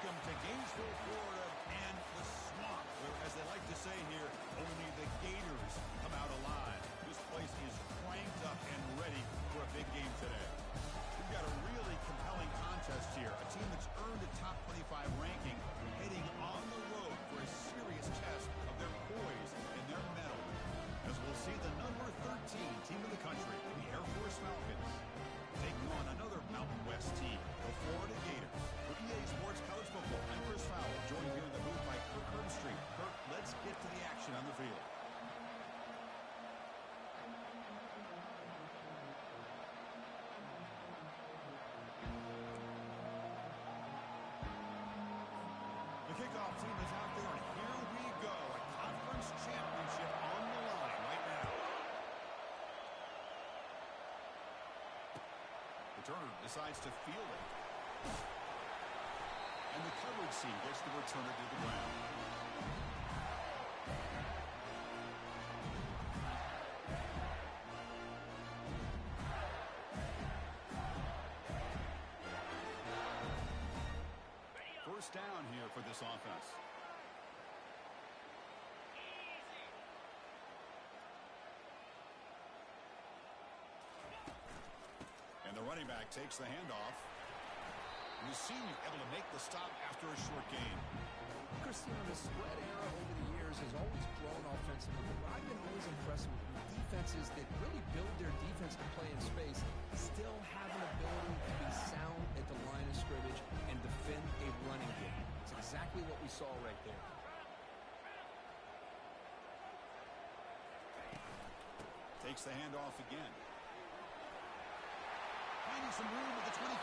Welcome to Gainesville, Florida, and the Swamp, where, as they like to say here, only the Gators come out alive. This place is cranked up and ready for a big game today. We've got a really compelling contest here. A team that's earned a top 25 ranking heading on the road for a serious test of their poise and their mettle. As we'll see the number 13 team in the country, the Air Force Falcons, taking on another Mountain West team, the Florida Gators. For EA Sports College Football, I'm Chris Fowler, joined here in the booth by Kirk Herbstreit. Kirk, let's get to the action on the field. The kickoff team is out there, and here we go. A conference championship on the line right now. Returner decides to field it. And the coverage team gets the returner to the ground. First down here for this offense. And the running back takes the handoff. And the senior able to make the stop after a short gain. Christian, the spread era over the years has always grown offensively, but I've been always impressed with defenses that really build their defensive play in space, still have an ability to be sound at the line of scrimmage and defend a running game. It's exactly what we saw right there. Takes the handoff again. Finding some room at the 25.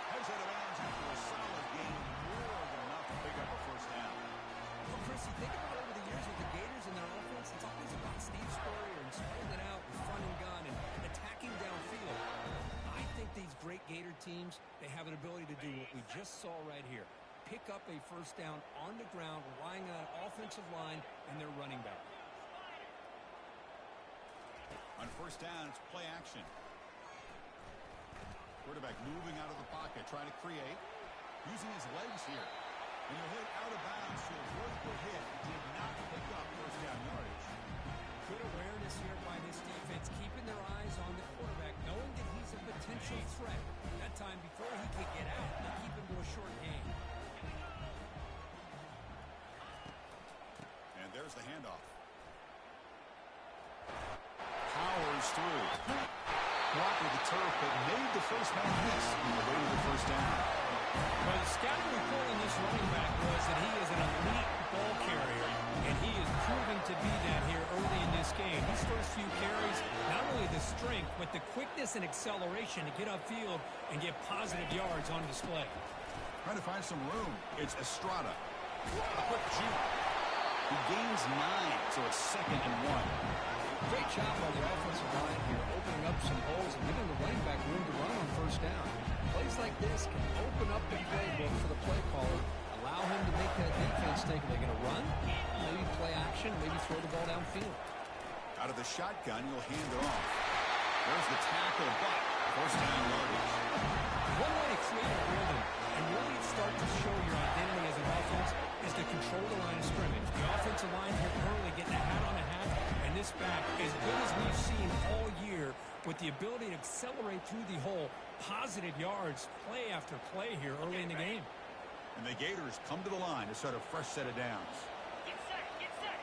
Heads out of bounds after a solid gain, more than enough to pick up a first down. Well, Chris, you think about over the years with the Gators and their offense, it's always about Steve Spurrier and spreading it out and front and gun and attacking downfield. I think these great Gator teams, they have an ability to do what we just saw right here. Pick up a first down on the ground, relying on an offensive line and their running back. On first down, it's play action. Quarterback moving out of the pocket, trying to create. Using his legs here. And he'll hit out of bounds to avoid the hit. Did not pick up first down yardage. Good awareness here by this defense, keeping their eyes on the quarterback, knowing that he's a potential threat. That time before he could get out, they keep him to a short gain. And there's the handoff. Powers through. Blocked with the turf, but made the first man miss on the way to the first down. Well, the scouting report on this running back was that he is an elite ball carrier, and he is proving to be that here early in this game. These first few carries, not only the strength, but the quickness and acceleration to get upfield and get positive yards on display. Trying to find some room. It's Estrada. A quick juke. He gains 9, so it's 2nd and 1. Great job on the offensive line here, opening up some holes and giving the running back room to run on first down. Plays like this can open up the playbook for the play caller, allow him to make that defense think, are they going to run? Maybe play action, maybe throw the ball downfield. Out of the shotgun, you'll hand it off. There's the tackle, but first down yardage. One way to create a rhythm and really start to show your identity as an offense is to control the line of scrimmage. The offensive line here early getting a hat on a hat, and this back, as good as we've seen all year, with the ability to accelerate through the hole, positive yards, play after play here early in the game. And the Gators come to the line to start a fresh set of downs. Get set, get set.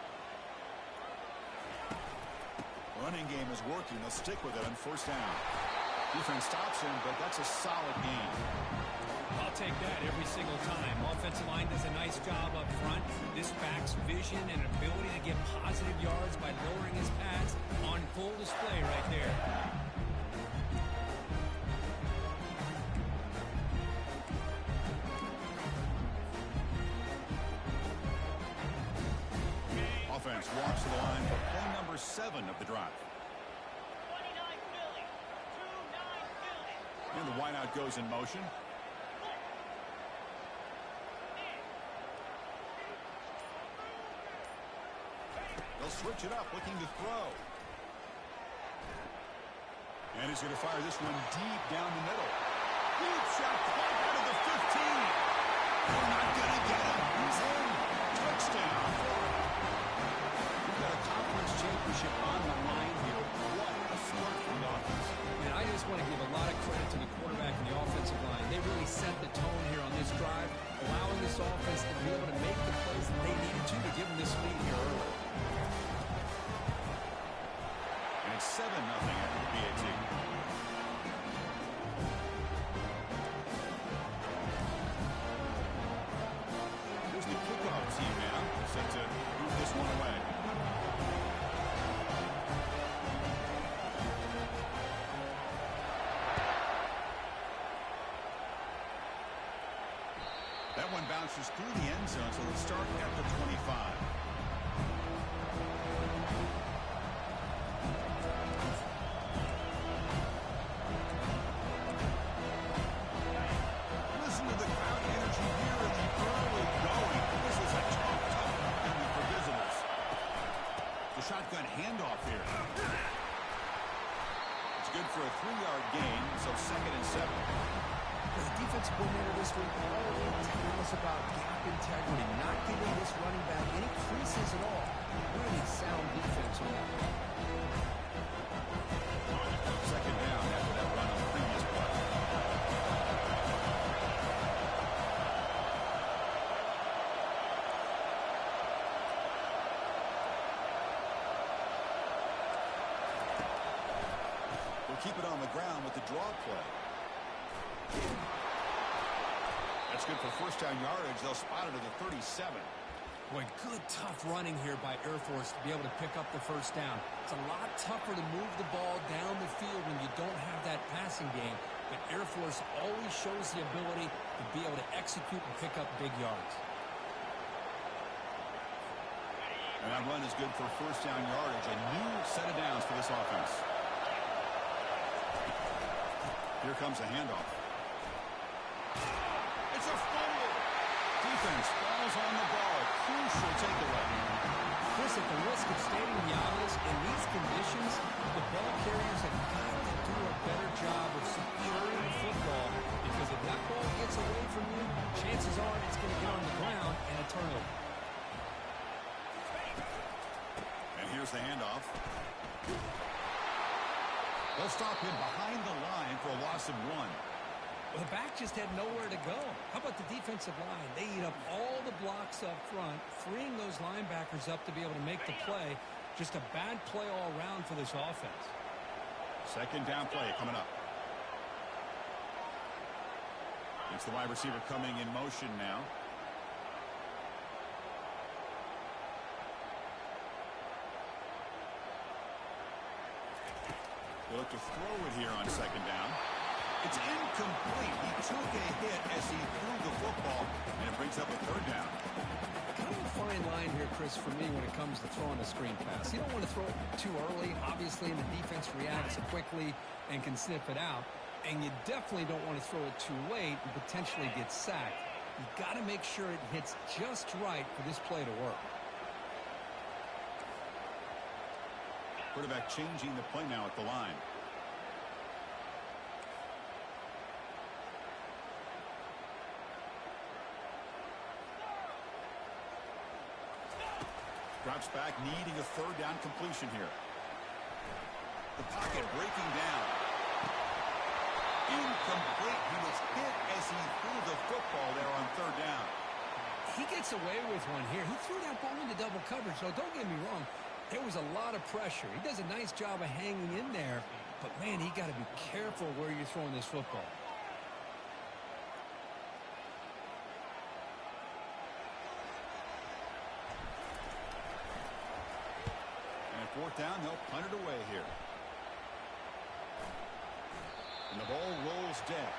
Running game is working. They'll stick with it on first down. Defense stops him, but that's a solid gain. I'll take that every single time. Offensive line does a nice job up front. This back's vision and ability to get positive yards by lowering his pads on full display right there. Offense walks to the line for play number 7 of the drive. 29 Philly. 2-9 Philly. And the wideout goes in motion. They'll switch it up, looking to throw. And he's going to fire this one deep down the middle. Deep shot, caught out of the 15. They're not going to get him. He's in. Touchdown, Florida. We've got a conference championship on the line here. What a start for the offense. And I just want to give a lot of credit to the quarterback and the offensive line. They really set the tone here on this drive, allowing this offense to be able to make the plays that they needed to give them this lead here early. And it's 7-0 after the PAT. Here's the kickoff team now, set to move this one away. That one bounces through the end zone, so they start at the 25. Listen to the crowd energy here in the early going. This is a tough opportunity for visitors. The shotgun handoff here. It's good for a 3-yard gain, so 2nd and 7. The defensive coordinator this week always telling us about gap integrity, not giving this running back any creases at all. Really sound defense on that. 2nd down after that run on the previous play. We'll keep it on the ground with the draw play. That's good for first down yardage. They'll spot it at the 37. Boy, good tough running here by Air Force to be able to pick up the first down. It's a lot tougher to move the ball down the field when you don't have that passing game. But Air Force always shows the ability to be able to execute and pick up big yards. And that run is good for first down yardage. A new set of downs for this offense. Here comes a handoff. It's a fumble. Defense falls on the ball. Crucial takeaway. Chris, at the risk of stating the obvious, in these conditions, the ball carriers have got to do a better job of securing the football, because if that ball gets away from you, chances are it's going to get on the ground and a turnover. And here's the handoff. They'll stop him behind the line for a loss of 1. Well, the back just had nowhere to go. How about the defensive line? They eat up all the blocks up front, freeing those linebackers up to be able to make the play. Just a bad play all around for this offense. 2nd down play coming up. It's the wide receiver coming in motion now. They look to throw it here on 2nd down. It's incomplete. He took a hit as he threw the football, and it brings up a 3rd down. Kind of a fine line here, Chris, for me when it comes to throwing a screen pass. You don't want to throw it too early, obviously, and the defense reacts quickly and can sniff it out. And you definitely don't want to throw it too late and potentially get sacked. You've got to make sure it hits just right for this play to work. Quarterback changing the play now at the line. Drops back, needing a 3rd down completion here. The pocket breaking down. Incomplete. He was hit as he threw the football there on 3rd down. He gets away with one here. He threw that ball into double coverage, so don't get me wrong. There was a lot of pressure. He does a nice job of hanging in there, but, man, he got to be careful where you're throwing this football. And 4th down, they'll punt it away here. And the ball rolls dead.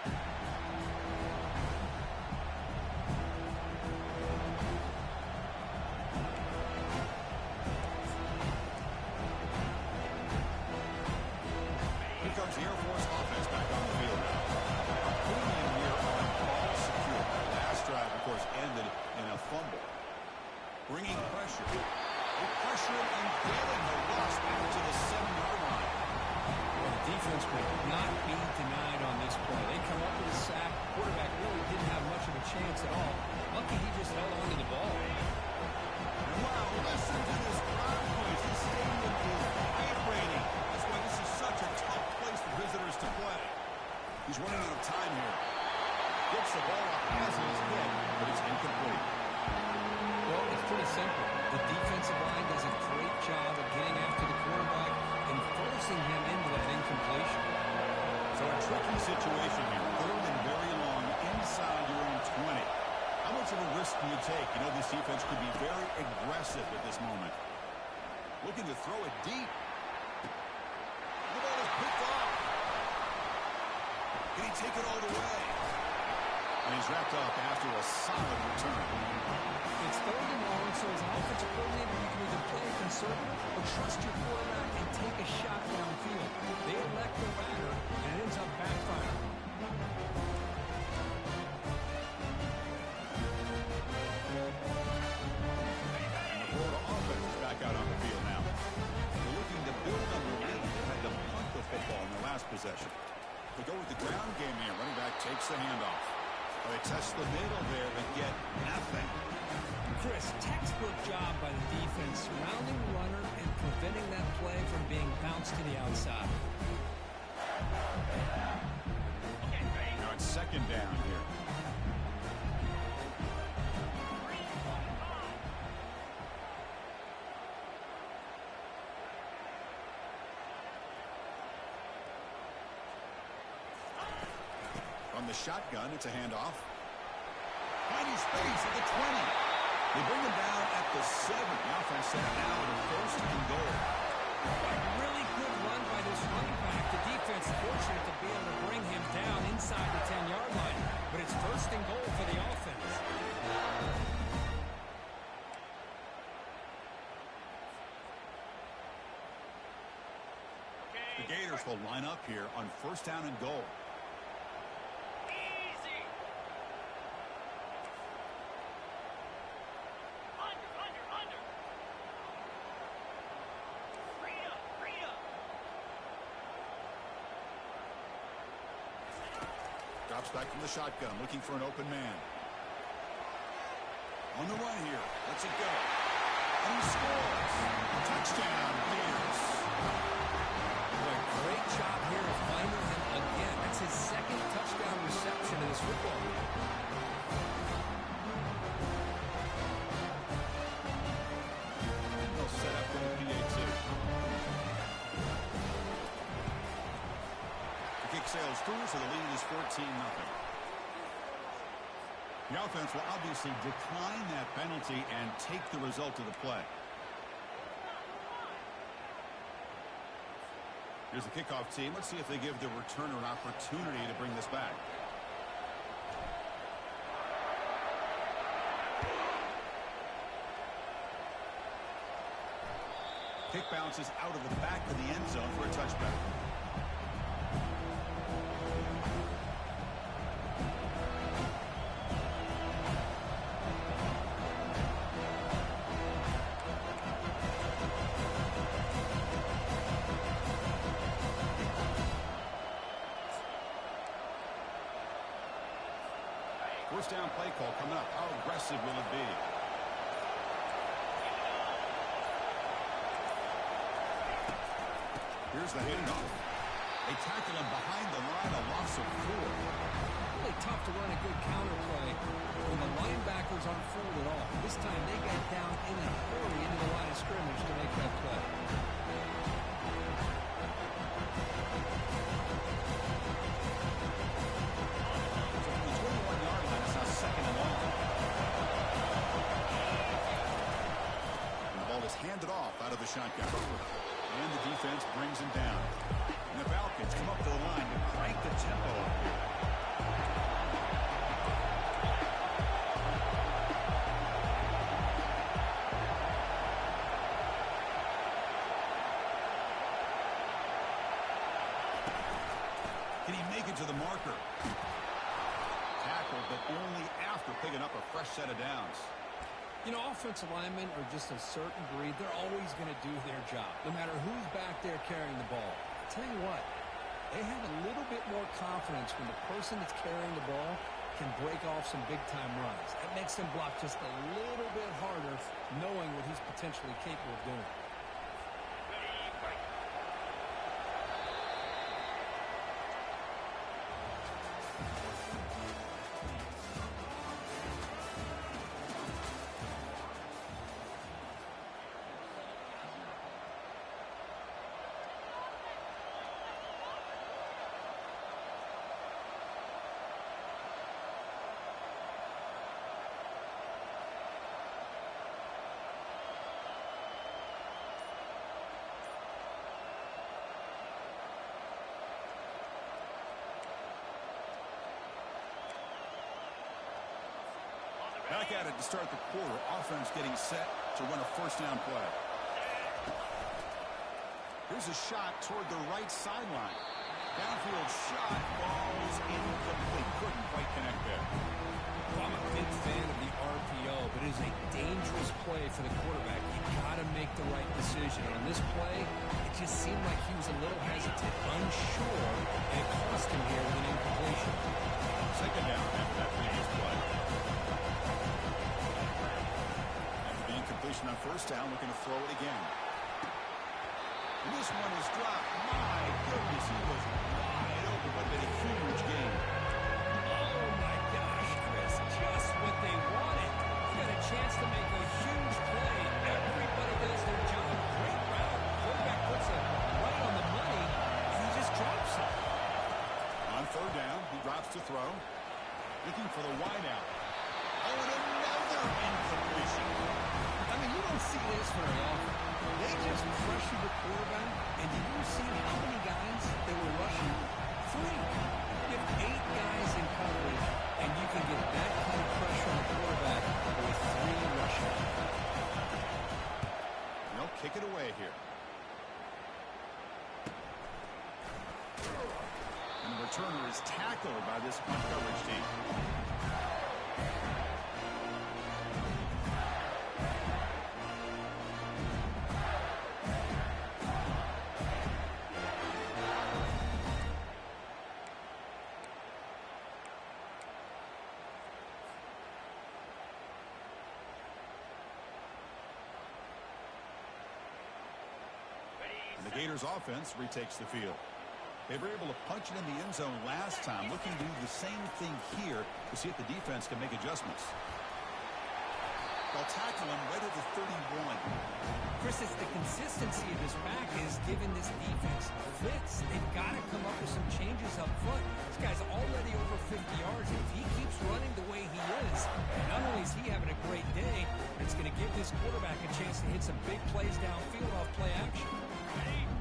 Here comes the Air Force offense back on the field now. Putting in here on ball secure. Last drive, of course, ended in a fumble. Bringing pressure. They pressure and getting the loss back to the 7-yard line. Well, the defense defense would not be denied on this play. They come up with a sack. Quarterback really didn't have much of a chance at all. Lucky he just held on to the ball. And wow, listen to this crowd noise. This stadium is vibrating. That's why this is such a tough place for visitors to play. He's running out of time here. Gets the ball up as he's hit, but it's incomplete. Well, it's pretty simple. The defensive line does a great job of getting after the quarterback and forcing him into that incompletion. So a tricky situation here. Third and very long inside your own 20. How much of a risk do you take? You know, this defense could be very aggressive at this moment. Looking to throw it deep. The ball is picked off. Can he take it all the way? And he's wrapped up after a solid return. It's third and long, so as an offensive coordinator, you can either play conservative or trust your quarterback and take a shot downfield. They elect the latter, and it ends up backfiring. And the Florida offense is back out on the field now. They're looking to build on the lead. They had to punt the football in their last possession. They go with the ground game here. Running back takes the handoff. They test the middle there, but get nothing. Chris, textbook job by the defense, surrounding the runner and preventing that play from being bounced to the outside. Now it's second down here. From the shotgun, it's a handoff. Finding space at the 20. They bring him down at the 7. The offense set now at a first and goal. A really good run by this running back. The defense fortunate to be able to bring him down inside the 10-yard line. But it's first and goal for the offense. The Gators will line up here on first down and goal. Easy. Under. Free up. Drops back from the shotgun, looking for an open man. On the run here. Lets it go. And he scores. Touchdown, Gators. Boy, great job here of finding him again. That's his second touchdown reception in this football game. They'll set up for the PAT. The kick sails through, so the lead is 14-0. The offense will obviously decline that penalty and take the result of the play. Here's the kickoff team. Let's see if they give the returner an opportunity to bring this back. Kick bounces out of the back of the end zone for a touchback. First down play call coming up. How aggressive will it be? Here's the handoff. They tackle him behind the line, a loss of 4. Really tough to run a good counter play when the linebackers aren't fooled at all. This time they got down in a hurry into the line of scrimmage to make that play. Handed off out of the shotgun. And the defense brings him down. And the Falcons come up to the line to crank the tempo up here. Can he make it to the marker? Tackled, but only after picking up a fresh set of downs. You know, offensive linemen are just a certain breed. They're always going to do their job, no matter who's back there carrying the ball. I tell you what, They have a little bit more confidence when the person that's carrying the ball can break off some big-time runs. That makes them block just a little bit harder, knowing what he's potentially capable of doing. Back at it to start the quarter. Offense getting set to run a first down play. Here's a shot toward the right sideline. Downfield shot falls incomplete. Couldn't quite connect there. Well, I'm a big fan of the RPO, but it is a dangerous play for the quarterback. You got to make the right decision. On this play, it just seemed like he was a little hesitant, unsure, and it cost him here with an incompletion. Second down after that previous play. After the incompletion on first down, looking to throw it again. And this one is dropped. My goodness, he was wide open, but been a huge game. Oh, my gosh, Chris, just what they wanted. He got a chance to make a huge play. Everybody does their job. Great route. Quarterback puts it right on the money, and he just drops it. On third down, he drops to throw. Looking for the wide out. Oh, and another incompletion. I mean, you don't see this very often. They just pressure the quarterback, and did you see how many guys they were rushing? 3. You have 8 guys in coverage, and you can get that kind of pressure on the quarterback with 3 rushing. And they'll kick it away here. And the returner is tackled by this punt coverage team. And the Gators offense retakes the field. They were able to punch it in the end zone last time, looking to do the same thing here to see if the defense can make adjustments. They'll tackle him right at the 31. Chris, it's the consistency of his back is giving this defense fits. They've got to come up with some changes up front. This guy's already over 50 yards, and if he keeps running the way he is, not only is he having a great day, it's going to give this quarterback a chance to hit some big plays downfield off play action.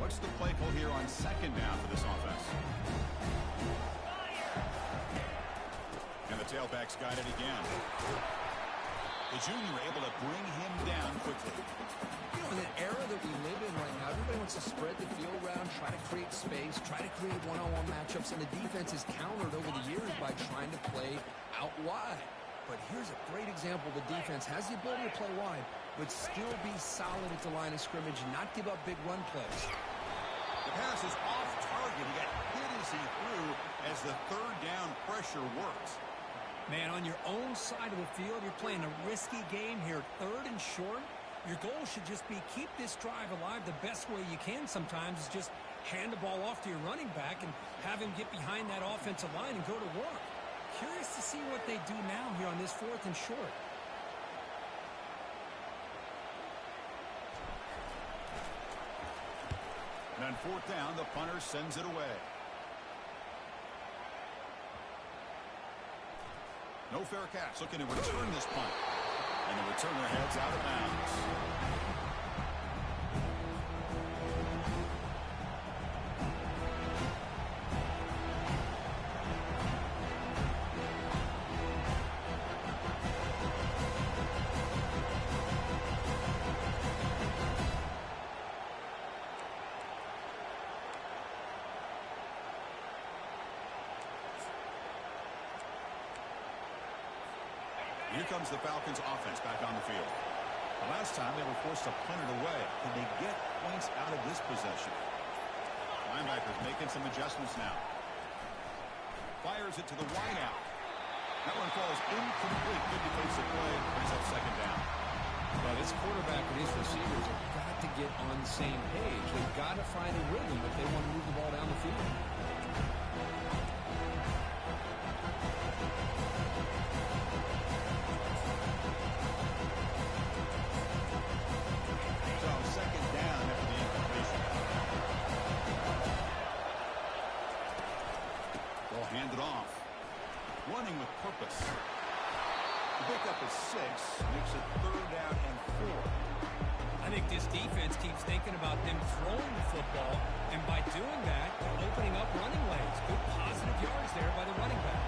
What's the play call here on second down for this offense? And the tailback's got it again. The junior able to bring him down quickly. You know, in the era that we live in right now, everybody wants to spread the field around, try to create space, try to create one-on-one matchups, and the defense is countered over the years by trying to play out wide. But here's a great example. The defense has the ability to play wide, but still be solid at the line of scrimmage and not give up big run plays. The pass is off target. He got hit as he threw as the third down pressure works. Man, on your own side of the field, you're playing a risky game here. Third and short, your goal should just be keep this drive alive. The best way you can sometimes is just hand the ball off to your running back and have him get behind that offensive line and go to work. Curious to see what they do now here on this 4th and short. And on 4th down, the punter sends it away. No fair catch. Looking to return this punt. And the returner heads out of bounds. Here comes the Falcons offense back on the field. The last time they were forced to punt it away. Can they get points out of this possession? Linebacker linebackers making some adjustments now. Fires it to the wideout. That one falls incomplete. Good defensive play. Brings up second down. Well, this quarterback and these receivers have got to get on the same page. They've got to find a rhythm if they want to move the ball down the field. So second down after the incompletion. Ball handed off. Running with purpose. The pickup is 6. Makes it third down and 4. I think this defense keeps thinking about them throwing the football, and by doing that, they're opening up running lanes. Good positive yards there by the running back.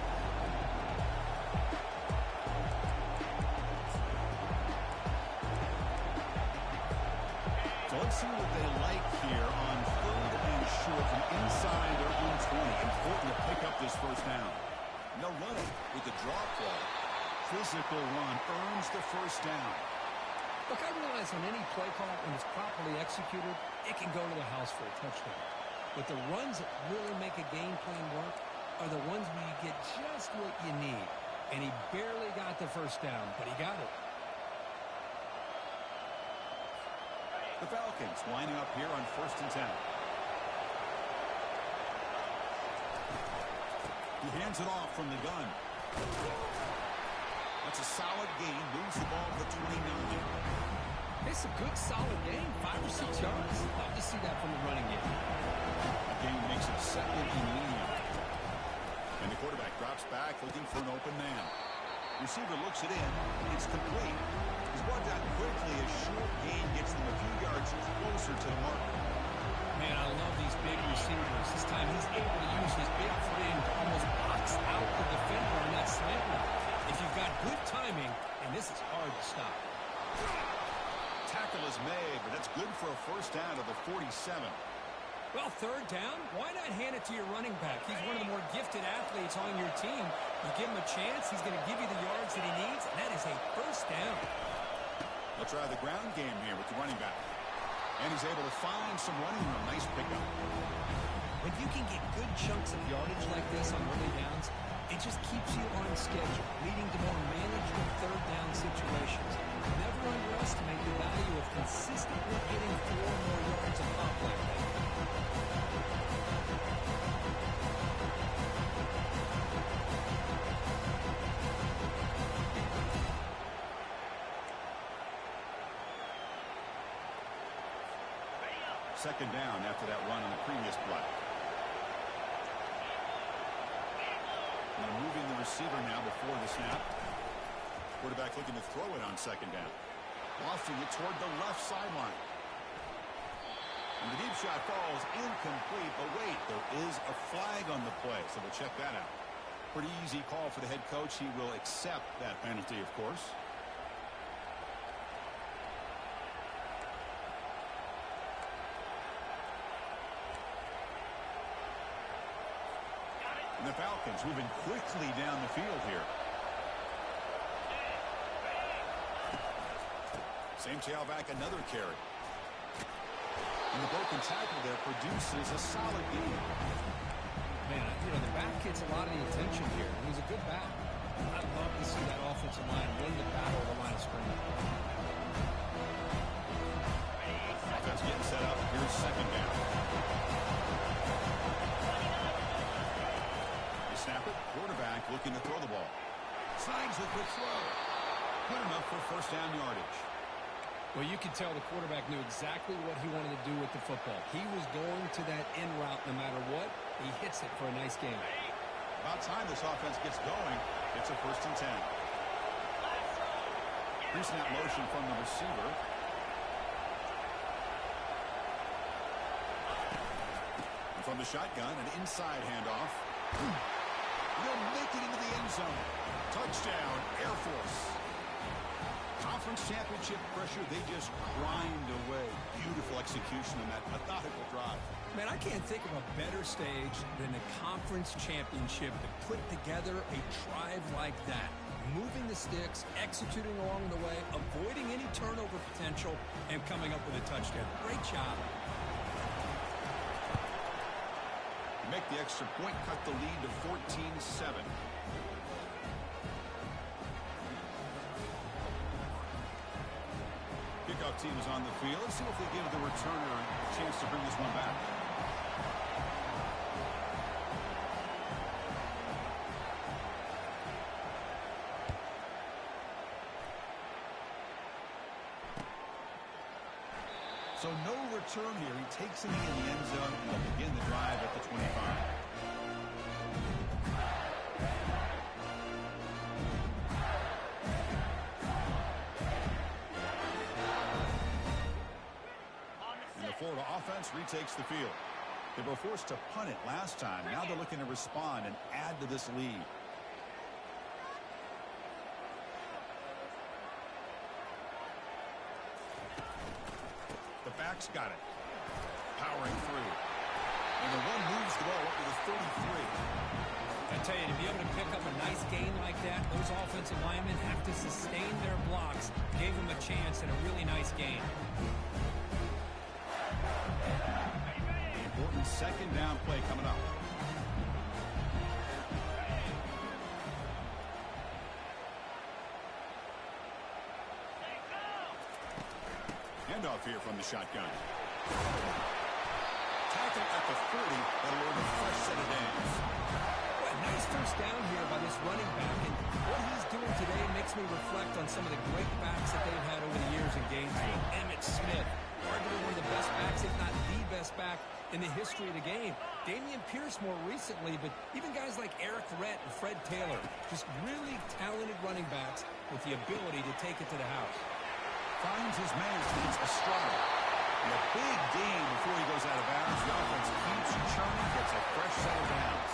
So let's see what they like here on third and short from inside their own 20. Important to pick up this first down. No running with the draw play. Physical run earns the first down. Look, I realize on any play call, when it's properly executed, it can go to the house for a touchdown. But the runs that really make a game plan work are the ones where you get just what you need. And he barely got the first down, but he got it. The Falcons lining up here on 1st and 10. He hands it off from the gun. That's a solid gain. Moves the ball to the 29. It's a good, solid game. 5 or 6 yards. Love to see that from the running game. The game makes it second and medium. And the quarterback drops back looking for an open man. Receiver looks it in. It's complete. He's brought down quickly as short gain gets them a few yards closer to the mark. Man, I love these big receivers. This time he's able to use his big frame to almost box out the defender on that slant route. If you've got good timing, and this is hard to stop. Tackle is made, but that's good for a first down to the 47. Well, third down, why not hand it to your running back? He's one of the more gifted athletes on your team. You give him a chance, he's going to give you the yards that he needs, and that is a first down. They'll try the ground game here with the running back. And he's able to find some running room. Nice pickup. When you can get good chunks of yardage like this on early downs, it just keeps you on schedule, leading to more manageable third down situations. Never underestimate the value of consistently getting 4 more yards of pop like that. Second down after that run on the previous play. Now moving the receiver now before the snap. Quarterback looking to throw it on second down. Lofting it toward the left sideline. And the deep shot falls incomplete. But wait, there is a flag on the play, so we'll check that out. Pretty easy call for the head coach. He will accept that penalty, of course. And the Falcons moving quickly down the field here. Same tailback, another carry. And the broken tackle there produces a solid gain. Man, the back gets a lot of the attention here. He's a good back. I'd love to see that offensive line win the battle of the line of scrimmage. Offense getting set up. Here's second down. They snap it. Quarterback looking to throw the ball. Signs with the throw. Good enough for first down yardage. Well, you could tell the quarterback knew exactly what he wanted to do with the football. He was going to that in route no matter what. He hits it for a nice game. About time this offense gets going. It's a 1st and 10. Pre-snap motion from the receiver. And from the shotgun, an inside handoff. They'll make it into the end zone. Touchdown, Air Force. Conference championship pressure, they just grind away. Beautiful execution on that methodical drive. Man, I can't think of a better stage than the conference championship to put together a drive like that. Moving the sticks, executing along the way, avoiding any turnover potential, and coming up with a touchdown. Great job. make the extra point, cut the lead to 14-7. Kickoff team is on the field. Let's see if they give the returner a chance to bring this one back. So no return here. He takes it in the end zone and will begin the drive at the 25. And the Florida offense retakes the field. They were forced to punt it last time. Now they're looking to respond and add to this lead. Back's got it. Powering through. And the one moves the ball up to the 33. I tell you, to be able to pick up a nice gain like that, those offensive linemen have to sustain their blocks. Gave them a chance and a really nice gain. Important second down play coming up. Handoff here from the shotgun. Tackle at the 40. That'll earn a fresh set of downs. Well, a nice first down here by this running back. And what he's doing today makes me reflect on some of the great backs that they've had over the years in Gainesville. Emmitt Smith, arguably one of the best backs, if not the best back in the history of the game. Dameon Pierce more recently, but even guys like Eric Rhett and Fred Taylor, just really talented running backs with the ability to take it to the house. Finds his man against Estrada. And a big gain before he goes out of bounds. The offense keeps churning, gets a fresh set of downs.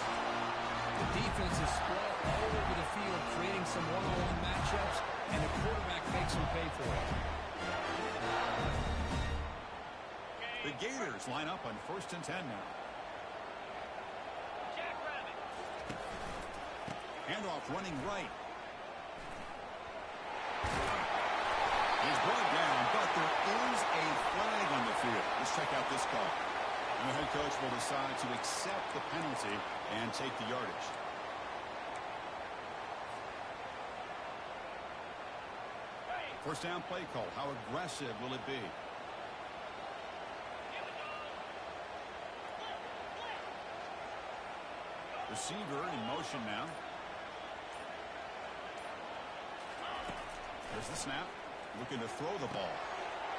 The defense is spread all over the field, creating some one-on-one matchups, and the quarterback makes them pay for it. The Gators line up on 1st and 10 now. Jackrabbit. Handoff running right. He's brought down, but there is a flag on the field. Let's check out this call. And the head coach will decide to accept the penalty and take the yardage. First down play call. How aggressive will it be? Receiver in motion now. There's the snap. Looking to throw the ball.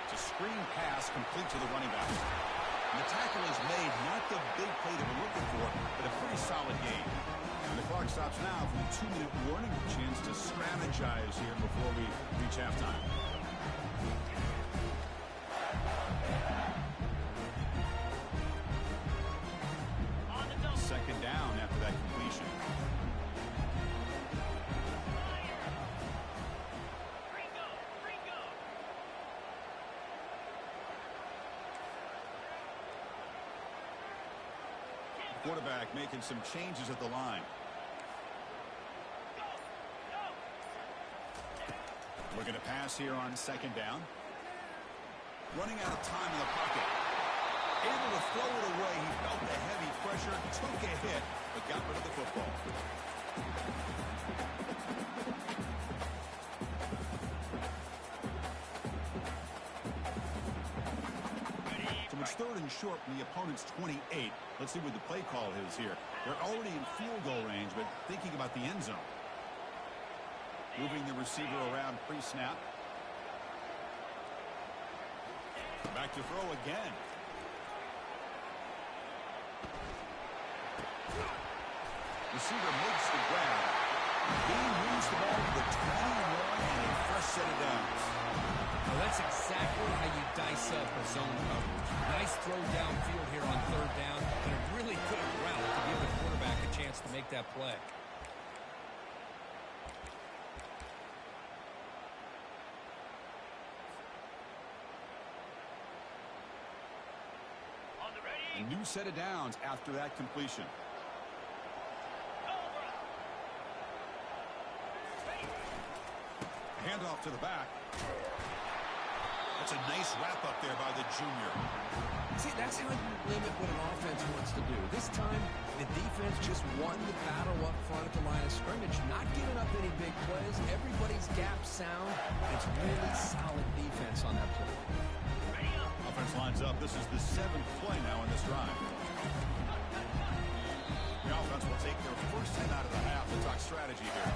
It's a screen pass complete to the running back. And the tackle is made. Not the big play that we're looking for, but a pretty solid gain. And the clock stops now for the 2-minute warning. A chance to strategize here before we reach halftime. Second down after that completion. Quarterback making some changes at the line. Looking to pass here on second down. Running out of time in the pocket. Able to throw it away. He felt the heavy pressure, took a hit, but got rid of the football. So it's 3rd and short from the opponent's 28. Let's see what the play call is here. They're already in field goal range, but thinking about the end zone. Moving the receiver around pre-snap. Back to throw again. Receiver makes the grab. Bean moves the ball to the 21 and a fresh set of downs. Well, that's exactly how you dice up a zone coverage. Nice throw downfield here on 3rd down, and a really good route to give the quarterback a chance to make that play. A new set of downs after that completion. Handoff to the back. That's a nice wrap up there by the junior. See, that's how you limit what an offense wants to do. This time, the defense just won the battle up front at the line of scrimmage, not giving up any big plays. Everybody's gap sound. It's really solid defense on that play. Offense lines up. This is the 7th play now in this drive. The offense will take their first 10 out of the half. We'll talk strategy here.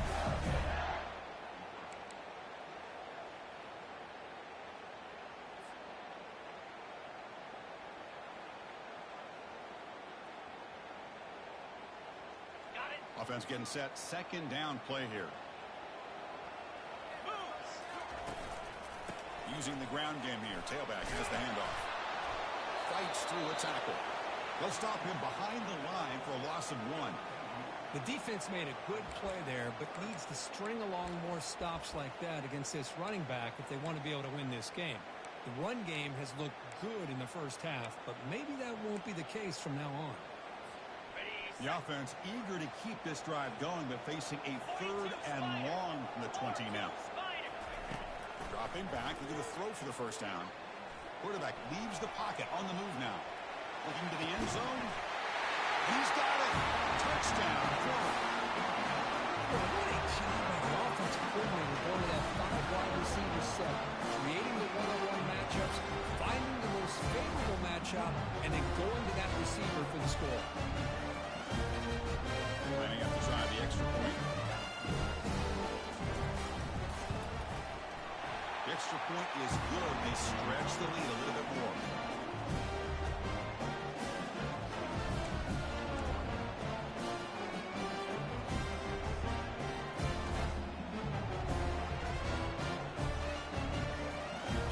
Offense getting set. Second down play here. Using the ground game here. Tailback has the handoff. Fights through a tackle. They'll stop him behind the line for a loss of 1. The defense made a good play there, but needs to string along more stops like that against this running back if they want to be able to win this game. The run game has looked good in the first half, but maybe that won't be the case from now on. The offense eager to keep this drive going, but facing a 3rd and long from the 20 now. Dropping back, looking to throw for the first down. Quarterback leaves the pocket on the move now. Looking to the end zone. He's got it. Touchdown. What a job by the offensive coordinator going to that 5-wide receiver set, creating the one-on-one matchups, finding the most favorable matchup, and then going to that receiver for the score. Lining up to try the extra point. The extra point is good. They stretch the lead a little bit more.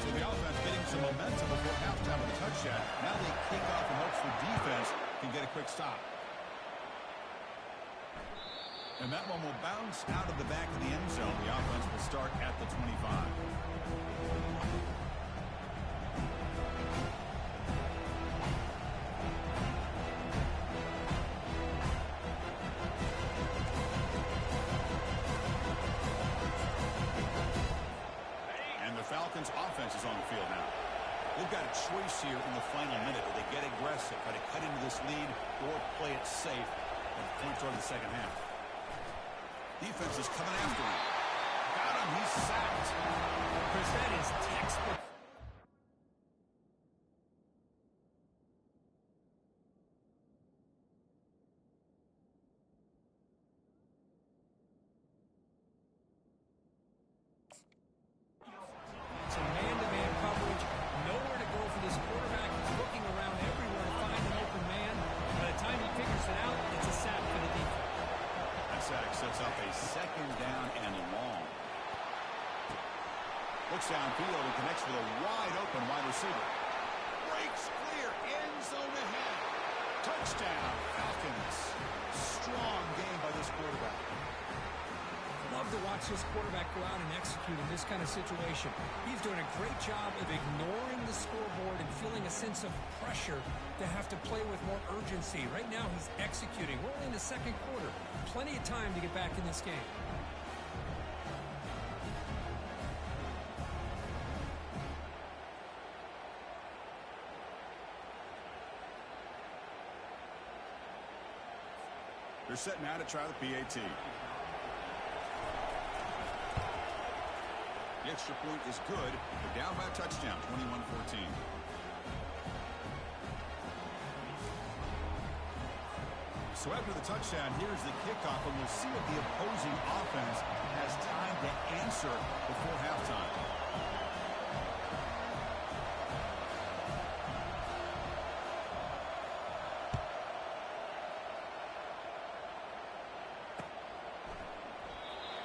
So the offense getting some momentum before halftime with a touchdown. Now they kick off in hopes the defense can get a quick stop. And that one will bounce out of the back of the end zone. The offense will start at the 25. And the Falcons' offense is on the field now. They've got a choice here in the final minute. Do they get aggressive, try to cut into this lead, or play it safe and point toward the second half? Defense is coming after him. Got him. He's sacked. Chris, that is textbook. It's a man-to-man coverage. Nowhere to go for this quarterback. He's looking around everywhere to find an open man. By the time he figures it out, it's a sack for the defense. Sack sets up a second down and long. Looks downfield and connects with a wide open wide receiver. Breaks clear. End zone ahead. Touchdown, Falcons. Strong game by this quarterback. Love to watch this quarterback go out and execute in this kind of situation. He's doing a great job of ignoring the scoreboard and feeling a sense of pressure to have to play with more urgency. Right now, he's executing. We're only in the second quarter. Plenty of time to get back in this game. They're set now to try the PAT. The extra point is good. They're down by a touchdown, 21-14. So after the touchdown, here's the kickoff, and we'll see if the opposing offense has time to answer before halftime.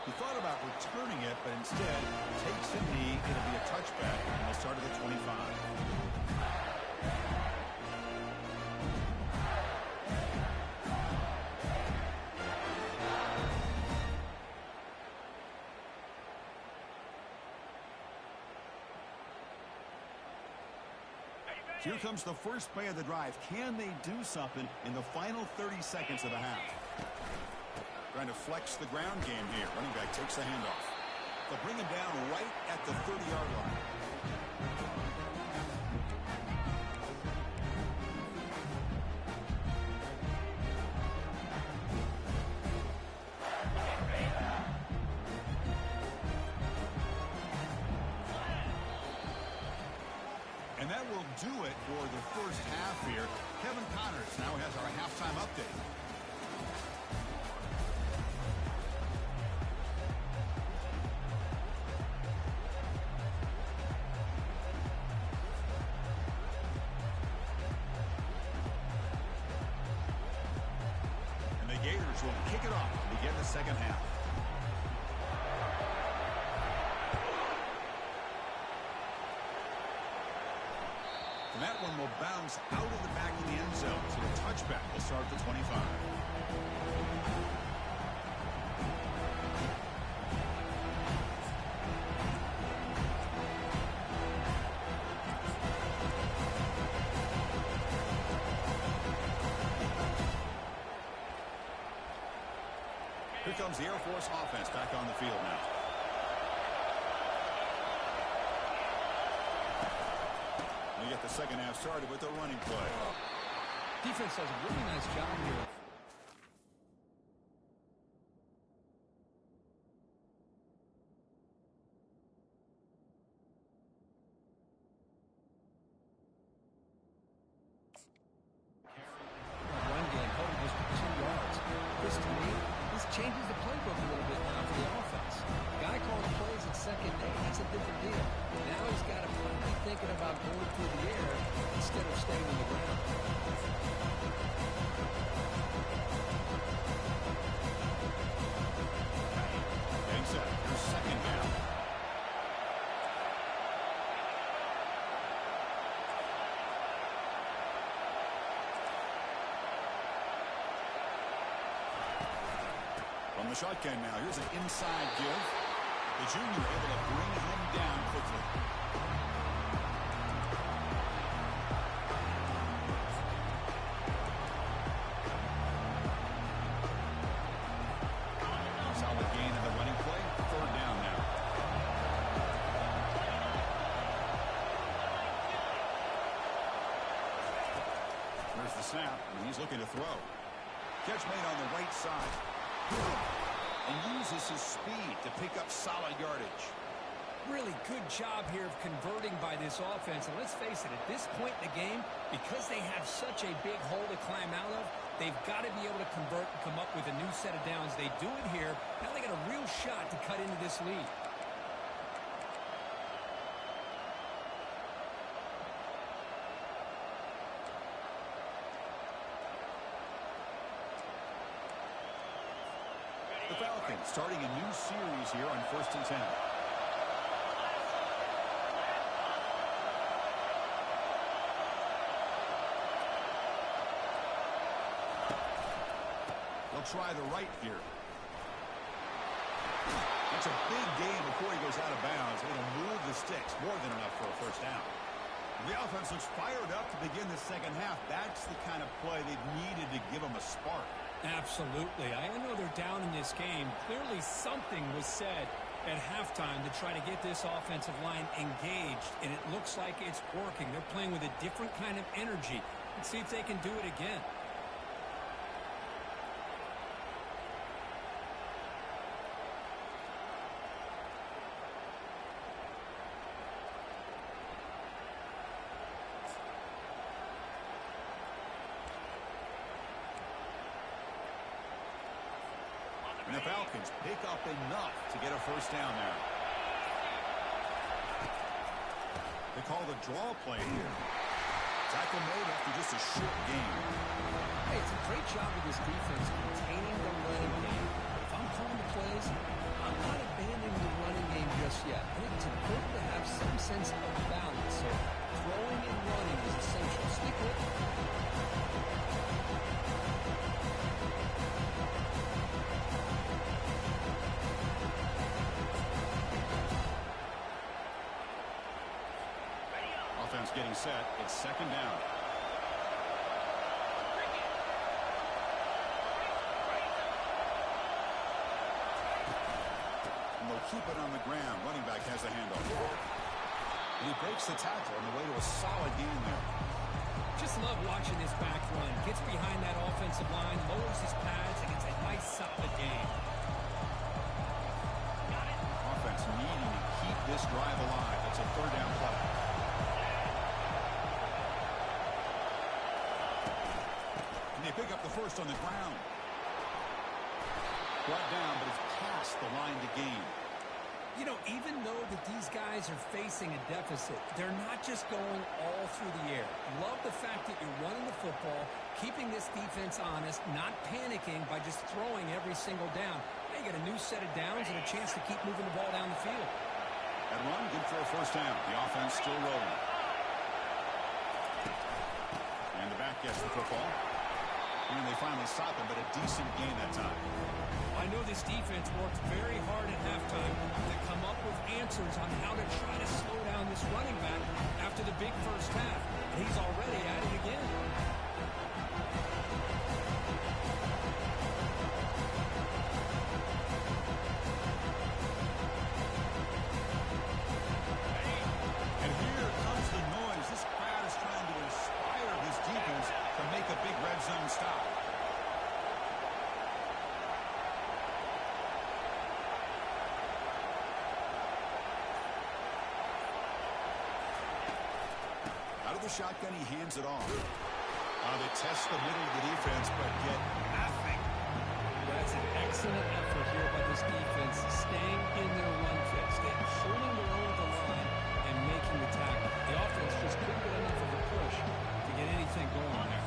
He thought about returning it, but instead takes a knee. It'll be a touchback, and they'll start at the 25. Here comes the first play of the drive. Can they do something in the final 30 seconds of the half? Trying to flex the ground game here. Running back takes the handoff. They'll bring him down right at the 30-yard line. do it for the first half here. Kevin Connors now has our halftime update. And the Gators will kick it off to begin the second half. And that one will bounce out of the back of the end zone. So the touchback will start at the 25. Here comes the Air Force offense back on the field now. We get the second half started with the running play. Defense does a really nice job here. Run game, hold just for 2 yards. This, to me, this changes the playbook a little bit now for the offense. Guy calling plays at second day, that's a different deal. Now he's got to probably thinking about going through the air instead of staying on the ground. Getting set. Your second down. From the shotgun now, here's an inside give. The junior able to bring him down quickly. Solid gain in the running play. Third down now. Here's the snap, and he's looking to throw. Catch made on the right side. And uses his speed to pick up solid yardage. Really good job here of converting by this offense. And let's face it, at this point in the game, because they have such a big hole to climb out of, they've got to be able to convert and come up with a new set of downs. They do it here. Now they got a real shot to cut into this lead. The Falcons starting a new series here on 1st and 10. They'll try the right here. That's a big gain before he goes out of bounds. It'll move the sticks more than enough for a first down. The offense looks fired up to begin the second half. That's the kind of play they've needed to give them a spark. Absolutely. I know they're down in this game. Clearly something was said at halftime to try to get this offensive line engaged, and it looks like it's working. They're playing with a different kind of energy. Let's see if they can do it again. And the Falcons pick up enough to get a first down there. They call the draw play here. Tackle made after just a short game. Hey, it's a great job of this defense containing the running game. But if I'm calling the plays, I'm not abandoning the running game just yet. I think it's important to have some sense of balance. So throwing and running is essential. Stick with it. Offense getting set. It's second down. And they'll keep it on the ground. Running back has the handoff. And he breaks the tackle on the way to a solid gain there. Just love watching this back run. Gets behind that offensive line, lowers his pads, and it's a nice, solid gain. Offense needing to keep this drive alive. It's a third down play. they pick up the first on the ground. Brought down, but it's past the line to gain. You know, even though that these guys are facing a deficit, they're not just going all through the air. Love the fact that you're running the football, keeping this defense honest, not panicking by just throwing every single down. Now you got a new set of downs and a chance to keep moving the ball down the field. That run, good for a first down. The offense still rolling. And the back gets the football. And they finally stop him, but a decent gain that time. I know this defense worked very hard at halftime to come up with answers on how to try to slow down this running back after the big first half. And he's already at it again. And here comes the noise. This crowd is trying to inspire this defense to make a big red zone stop. The shotgun, he hands it off. They test the middle of the defense, but get nothing. That's an excellent effort here by this defense, staying in their run fits, holding their own at the line, and making the tackle. The offense just couldn't get enough of a push to get anything going there.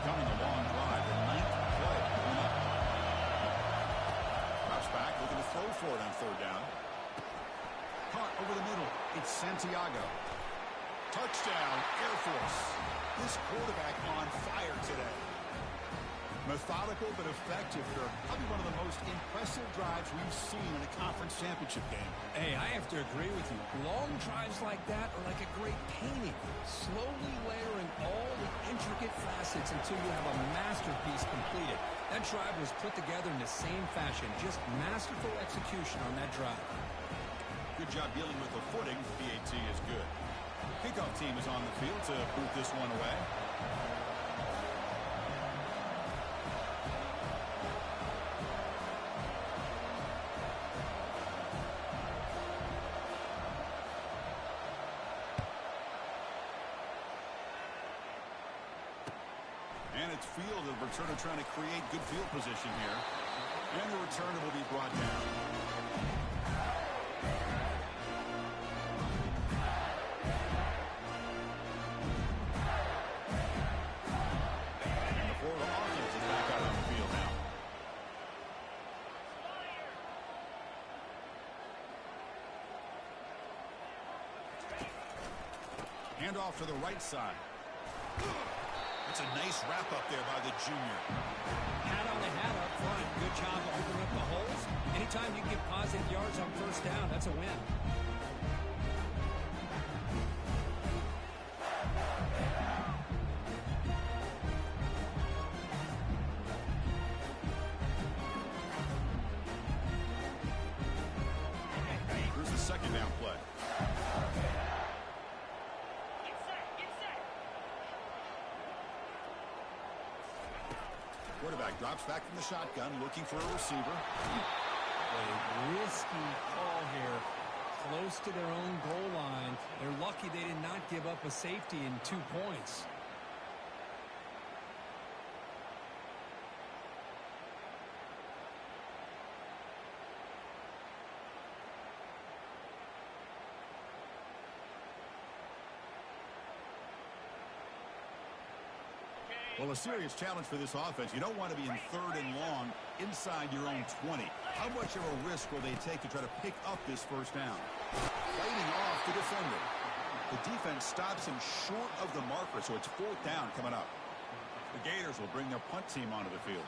Becoming a long drive, the 9th play. Drops back, looking to throw for it on third down. Caught over the middle. It's Santiago. Touchdown, Air Force. This quarterback on fire today. Methodical but effective here. Probably one of the most impressive drives we've seen in a conference championship game. Hey, I have to agree with you. Long drives like that are like a great painting. Slowly layering all the intricate facets until you have a masterpiece completed. That drive was put together in the same fashion. Just masterful execution on that drive. Good job dealing with the footing. PAT is good. Kickoff team is on the field to boot this one away. And it's field. The returner trying to create good field position here. And the returner will be brought down. Hand off to the right side. That's a nice wrap up there by the junior. Hat on the hat up front. Good job of opening up the holes. Anytime you get positive yards on first down, that's a win. Here's the second down play. Quarterback drops back from the shotgun, looking for a receiver. A risky call here. Close to their own goal line. They're lucky they did not give up a safety in 2 points. Well, a serious challenge for this offense. You don't want to be in third and long inside your own 20. How much of a risk will they take to try to pick up this first down? Fighting off the defender. The defense stops him short of the marker, so it's fourth down coming up. The Gators will bring their punt team onto the field.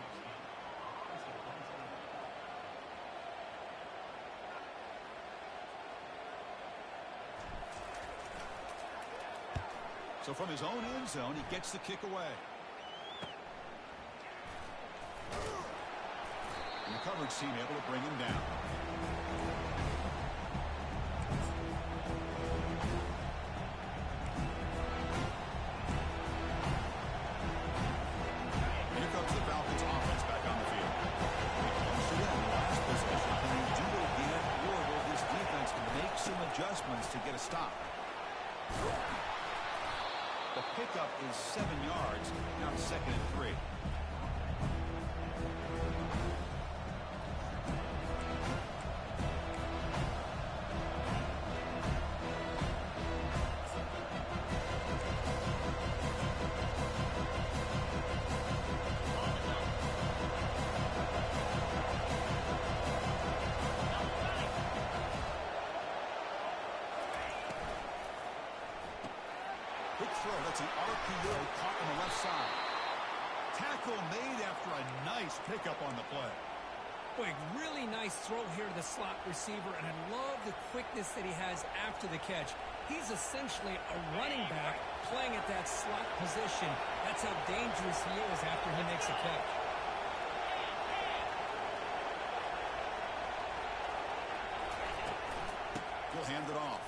So from his own end zone, he gets the kick away. And the coverage team able to bring him down. Here comes the Falcons offense back on the field. They punched it in the last possession. Can they do it again, or will this defense make some adjustments to get a stop? The pickup is 7 yards. Now it's 2nd and 3. Quick throw. That's an RPO caught on the left side. Tackle made after a nice pickup on the play. Boy, really nice throw here to the slot receiver, and I love the quickness that he has after the catch. He's essentially a running back playing at that slot position. That's how dangerous he is after he makes a catch. He'll hand it off.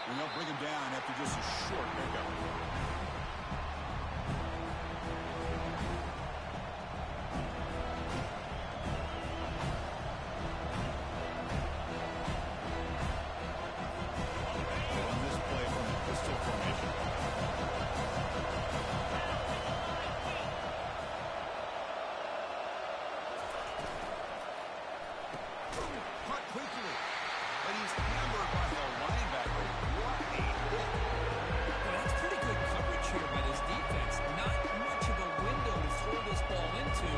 And they'll bring him down after just a short pickup. They run this play from the pistol formation. Caught quickly. And he's hammered by the linebacker. What a hit. Well, that's pretty good coverage here by this defense. Not much of a window to throw this ball into,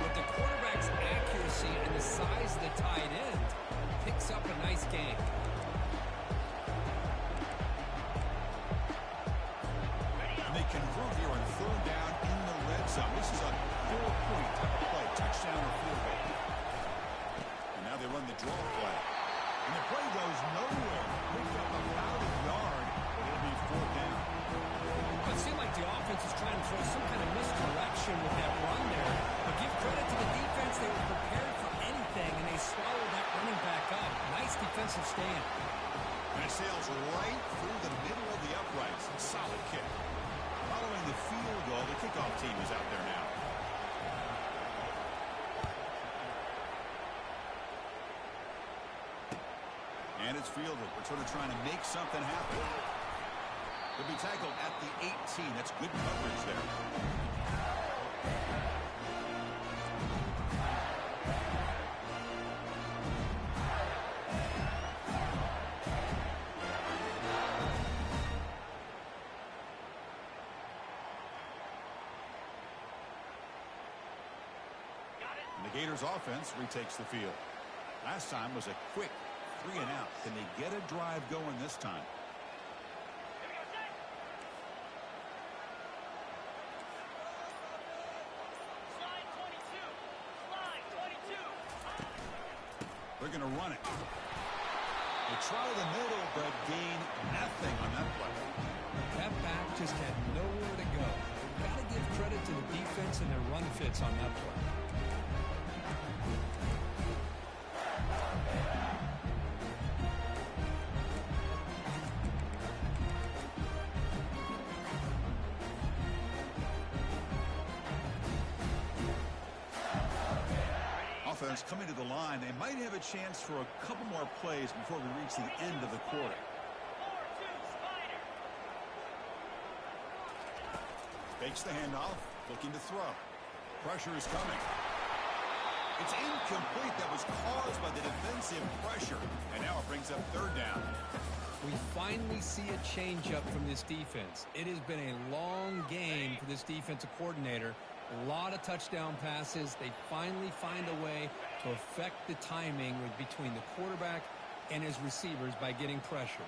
but the quarterback's accuracy and the size of the tight end picks up a nice gain. And they convert here on 3rd down in the red zone. This is a 4-point type of play, touchdown or field goal. And now they run the draw play. And the play goes nowhere. Picked up about a yard, but it'll be 4th down. It seemed like the offense is trying to throw some kind of misdirection with that run there. But give credit to the defense. They were prepared for anything, and they swallowed that running back up. Nice defensive stand. And it sails right through the middle of the uprights. Solid kick. Following the field goal, the kickoff team is out there now. And it's fielded. Returner trying to make something happen. He'll be tackled at the 18. That's good coverage there. And the Gators offense retakes the field. Last time was a quick 3 and out. Can they get a drive going this time? Slide 22. Slide 22. They're going to run it. They try the middle, but gain nothing on that play. That back just had nowhere to go. Got to give credit to the defense and their run fits on that play. Offense coming to the line. They might have a chance for a couple more plays before we reach the end of the quarter. 4-2 Spider. Fakes the handoff, looking to throw. Pressure is coming. It's incomplete. That was caused by the defensive pressure. And now it brings up 3rd down. We finally see a changeup from this defense. It has been a long game for this defensive coordinator. A lot of touchdown passes. They finally find a way to affect the timing between the quarterback and his receivers by getting pressure.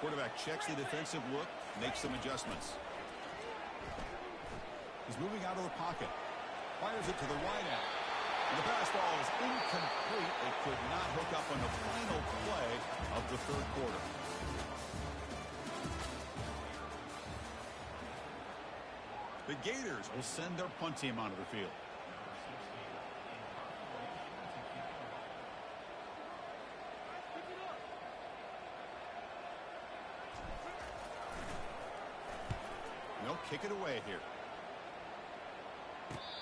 Quarterback checks the defensive look, makes some adjustments. He's moving out of the pocket. Fires it to the wideout. And the pass ball is incomplete. It could not hook up on the final play of the 3rd quarter. The Gators will send their punt team onto the field. And they'll kick it away here.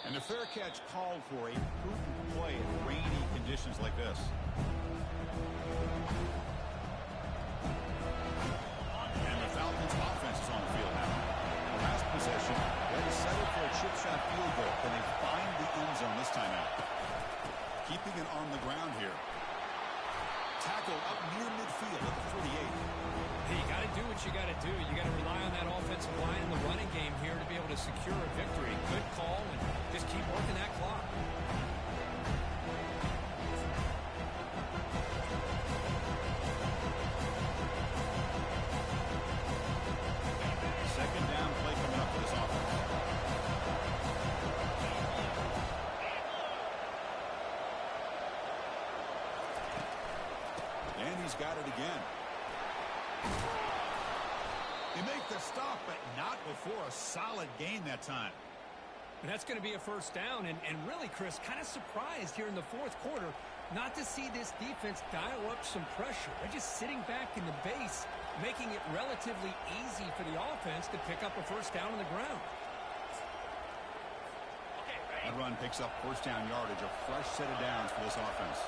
And the fair catch called for a prudent play in rainy conditions like this. And the Falcons offense is on the field now. chip shot field goal. Can they find the end zone this time out? Keeping it on the ground here. Tackle up near midfield at the 48. Hey, you got to do what you got to do. You got to rely on that offensive line in the running game here to be able to secure a victory. Good call, and just keep working that clock. Second down play coming up for this offense. And he's got it again. They make the stop, but not before a solid gain that time. And that's going to be a first down. And really, Chris, kind of surprised here in the fourth quarter not to see this defense dial up some pressure. They're just sitting back in the base, making it relatively easy for the offense to pick up a first down on the ground. That run picks up first down yardage, a fresh set of downs for this offense.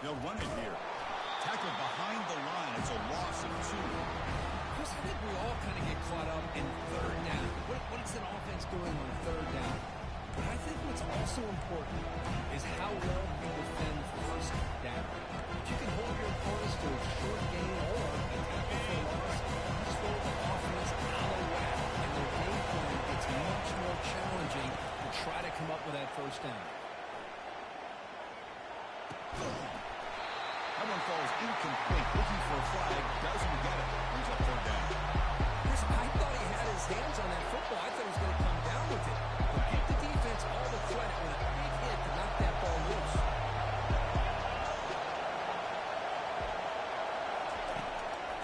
They'll run it here. Tackle behind the line. It's a loss of 2. Chris, I think we all kind of get caught up in third down. What is an offense doing on third down? But I think what's also important is how well you defend first down. If you can hold your opponents to a short gain or a tackle for a loss, you throw the offense out of whack. And their game plan gets much more challenging to try to come up with that first down. That one falls incomplete. Looking for a flag. Doesn't get it. Brings up third down. Chris, I thought he had his hands on that football. I thought he was going to come down with it. But give the defense all the credit when a big hit to knock that ball loose.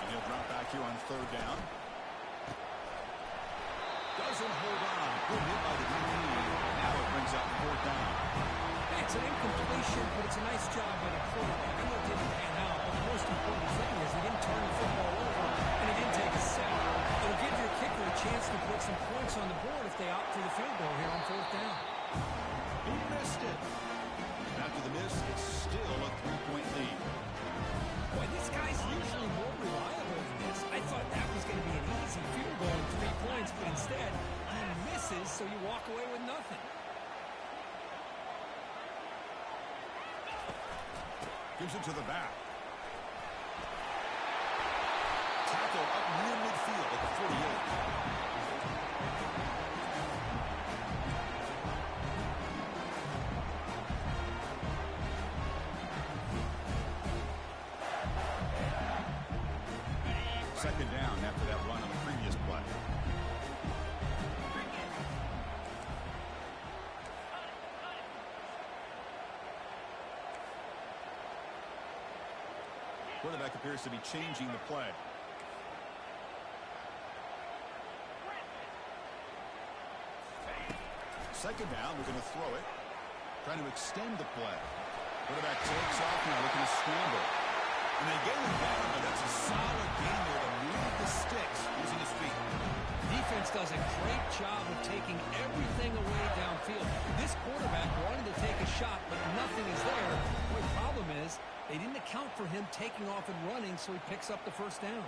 And he'll drop back here on third down. Doesn't hold on. Good hit by the DB. Now it brings up fourth down. It's an incompletion, but it's a nice job by the quarterback. I know it didn't pan out, but the most important thing is he didn't turn the football over, and he didn't take a sack. It'll give your kicker a chance to put some points on the board if they opt for the field goal here on fourth down. He missed it. And after the miss, it's still a 3-point lead. Boy, this guy's usually more reliable than this. I thought that was going to be an easy field goal in 3 points, but instead, he misses, so you walk away with nothing. Gives it to the back. Tackle up near midfield at the 48. Second down after that run on the previous play. Quarterback appears to be changing the play. Second down, we're going to throw it. Trying to extend the play. Quarterback takes off now, looking to scramble. And they get him down, but that's a solid gain there to move the sticks using his feet. Defense does a great job of taking everything away downfield. This quarterback wanted to take a shot, but nothing is there. The only problem is they didn't account for him taking off and running, so he picks up the first down.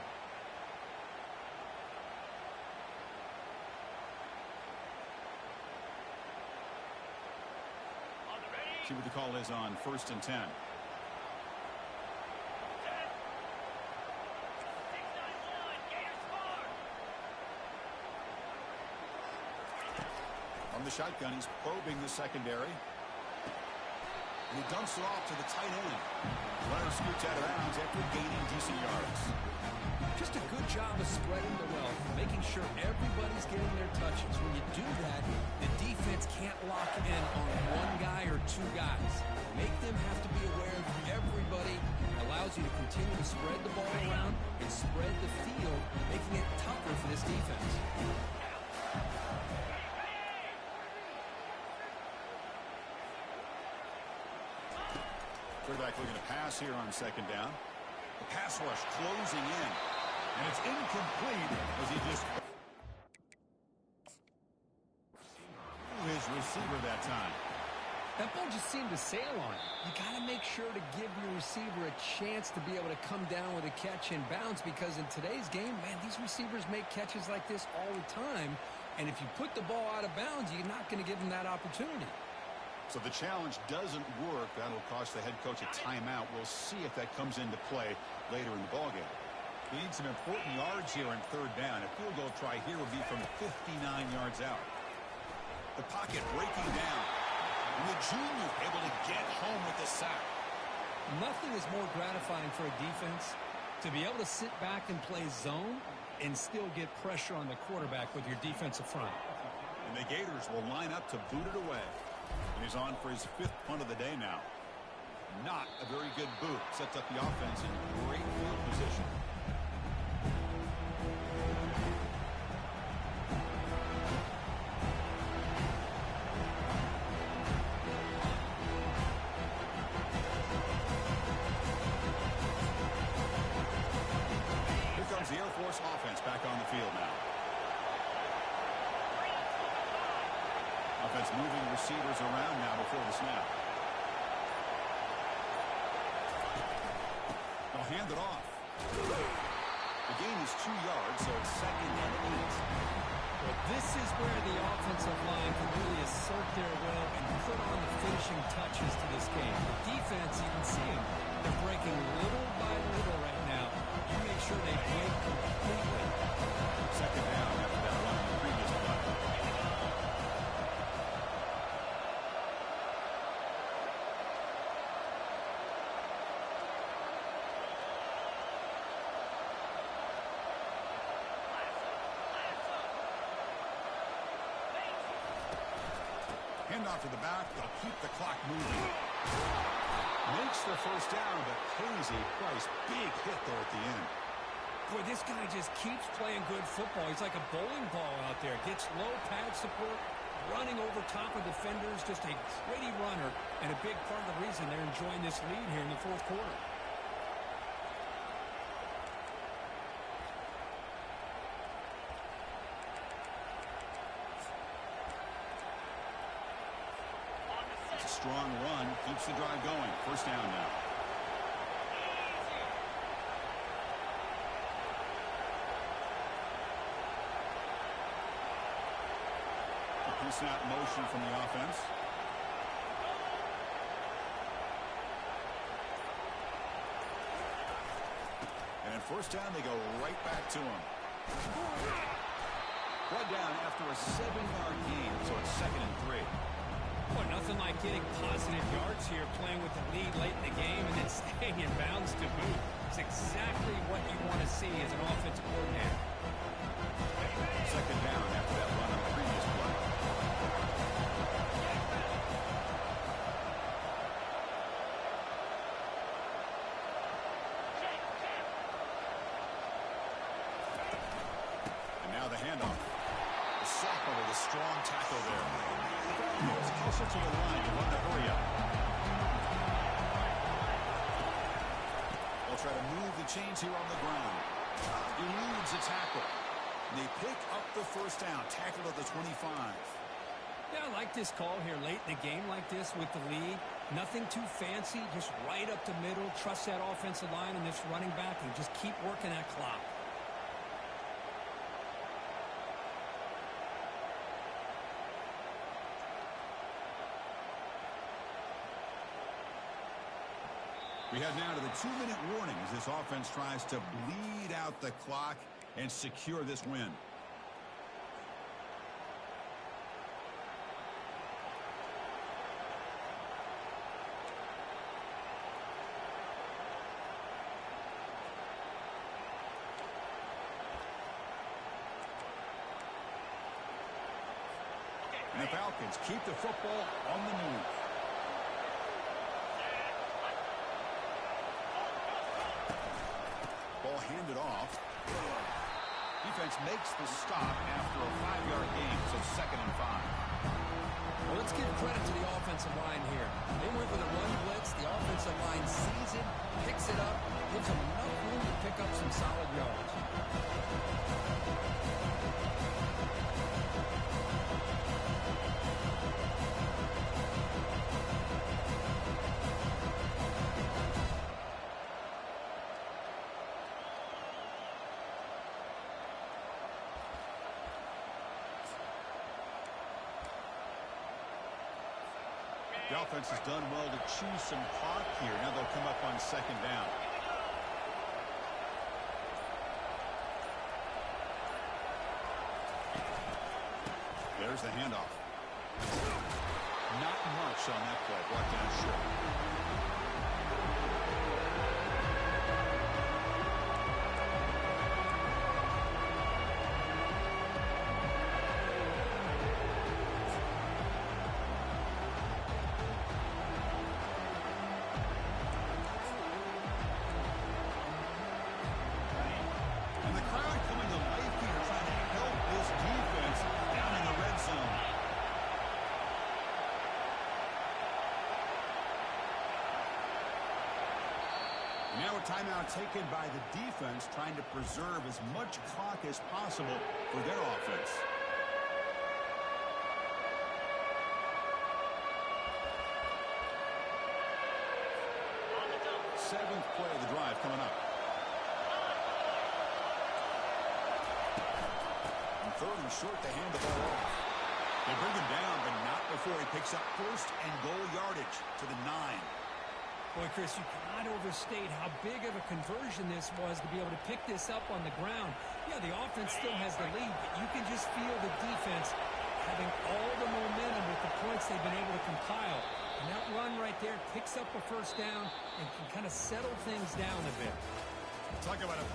See what the call is on 1st and 10. On the shotgun, he's probing the secondary. And he dumps it off to the tight end. Runner scoots out of bounds after gaining decent yards. Just a good job of spreading the wealth, making sure everybody's getting their touches. When you do that, the defense can't lock in on one guy or 2 guys. Make them have to be aware of everybody. It allows you to continue to spread the ball around and spread the field, making it tougher for this defense. Quarterback looking to pass here on second down. The pass rush closing in. And it's incomplete as he just... his receiver that time. That ball just seemed to sail on it. You got to make sure to give your receiver a chance to be able to come down with a catch and bounce, because in today's game, man, these receivers make catches like this all the time. And if you put the ball out of bounds, you're not going to give them that opportunity. So the challenge doesn't work. That'll cost the head coach a timeout. We'll see if that comes into play later in the ballgame. He needs some important yards here on third down. A field goal try here would be from 59 yards out. The pocket breaking down. And the junior able to get home with the sack. Nothing is more gratifying for a defense to be able to sit back and play zone and still get pressure on the quarterback with your defensive front. And the Gators will line up to boot it away. And he's on for his 5th punt of the day now. Not a very good boot. Sets up the offense in great field position. The Air Force offense back on the field now. Offense moving receivers around now before the snap. They'll hand it off. The gain is 2 yards, so it's 2nd and 8. Well, this is where the offensive line can really assert their will and put on the finishing touches to this game. The defense, you can see them. They're breaking little by little right now. You make sure they break completely. 2nd down after that run on the previous play. Handoff to the back. They'll keep the clock moving. Makes the first down, but pays a price. Big hit there at the end. Boy, this guy just keeps playing good football. He's like a bowling ball out there. Gets low pad support, running over top of defenders. Just a gritty runner, and a big part of the reason they're enjoying this lead here in the 4th quarter. Strong run keeps the drive going. First down now. A snap motion from the offense. And first down, they go right back to him. Brought down after a 7-yard gain, so it's 2nd and 3. Boy, nothing like getting positive yards here, playing with the lead late in the game, and then staying in bounds to boot. It's exactly what you want to see as an offensive coordinator. 2nd down after that run on the previous play. And now the handoff. The Soccer with a strong tackle there. Goes closer to the line to run the hurry up. They'll try to move the chains here on the ground. Eludes a tackle. And they pick up the first down. Tackle at the 25. Yeah, I like this call here late in the game like this with the lead. Nothing too fancy, just right up the middle. Trust that offensive line and this running back and just keep working that clock. We head now to the 2-minute warning as this offense tries to bleed out the clock and secure this win. And the Falcons keep the football on the move. Ball handed off. Defense makes the stop after a 5-yard gain, so 2nd and 5. Well, let's give credit to the offensive line here. They went with a run blitz. The offensive line sees it, picks it up, gives them enough room to pick up some solid yards. The offense has done well to choose some clock here. Now they'll come up on second down. There's the handoff. Not much on that play. Brought down short. And the crowd coming to life here, trying to help this defense down in the red zone. Now a timeout taken by the defense, trying to preserve as much clock as possible for their offense. On the double. Seventh play of the drive coming up. And third and short, they hand the ball off. They bring him down, but not before he picks up first and goal yardage to the 9. Boy, Chris, you cannot overstate how big of a conversion this was to be able to pick this up on the ground. Yeah, the offense still has the lead, but you can just feel the defense having all the momentum with the points they've been able to compile. And that run right there picks up a first down and can kind of settle things down a bit. Talk about a